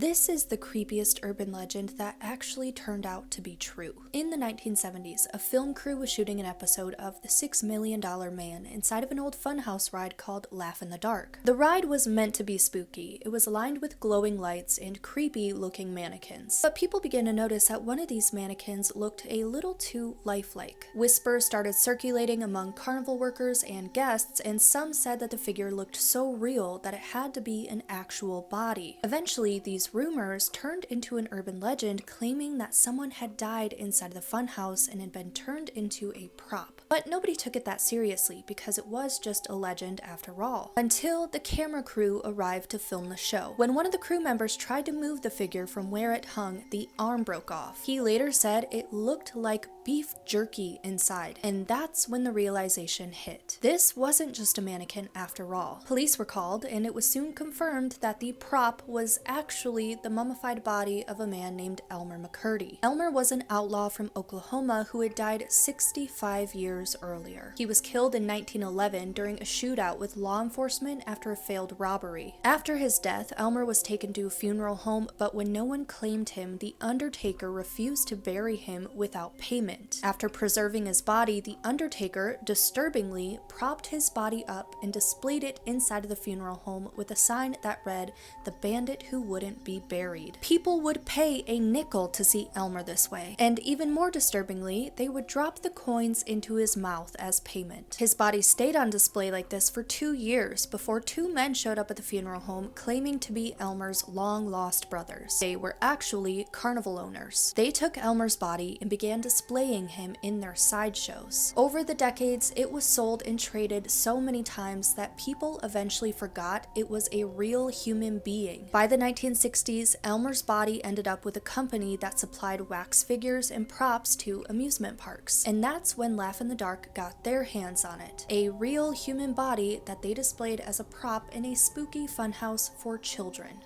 This is the creepiest urban legend that actually turned out to be true. In the 1970s, a film crew was shooting an episode of The $6 Million Man inside of an old funhouse ride called Laugh in the Dark. The ride was meant to be spooky. It was lined with glowing lights and creepy looking mannequins. But people began to notice that one of these mannequins looked a little too lifelike. Whispers started circulating among carnival workers and guests, and some said that the figure looked so real that it had to be an actual body. Eventually, these rumors turned into an urban legend claiming that someone had died inside the funhouse and had been turned into a prop. But nobody took it that seriously because it was just a legend after all. Until the camera crew arrived to film the show. When one of the crew members tried to move the figure from where it hung, the arm broke off. He later said it looked like beef jerky inside, and that's when the realization hit. This wasn't just a mannequin after all. Police were called, and it was soon confirmed that the prop was actually the mummified body of a man named Elmer McCurdy. Elmer was an outlaw from Oklahoma who had died 65 years earlier. He was killed in 1911 during a shootout with law enforcement after a failed robbery. After his death, Elmer was taken to a funeral home, but when no one claimed him, the undertaker refused to bury him without payment. After preserving his body, the undertaker, disturbingly, propped his body up and displayed it inside of the funeral home with a sign that read, "The bandit who wouldn't be buried." People would pay a nickel to see Elmer this way, and even more disturbingly, they would drop the coins into his mouth as payment. His body stayed on display like this for 2 years before two men showed up at the funeral home claiming to be Elmer's long-lost brothers. They were actually carnival owners. They took Elmer's body and began displaying him in their sideshows. Over the decades, it was sold and traded so many times that people eventually forgot it was a real human being. By the 1960s, Elmer's body ended up with a company that supplied wax figures and props to amusement parks. And that's when Laugh in the Dark got their hands on it. A real human body that they displayed as a prop in a spooky funhouse for children.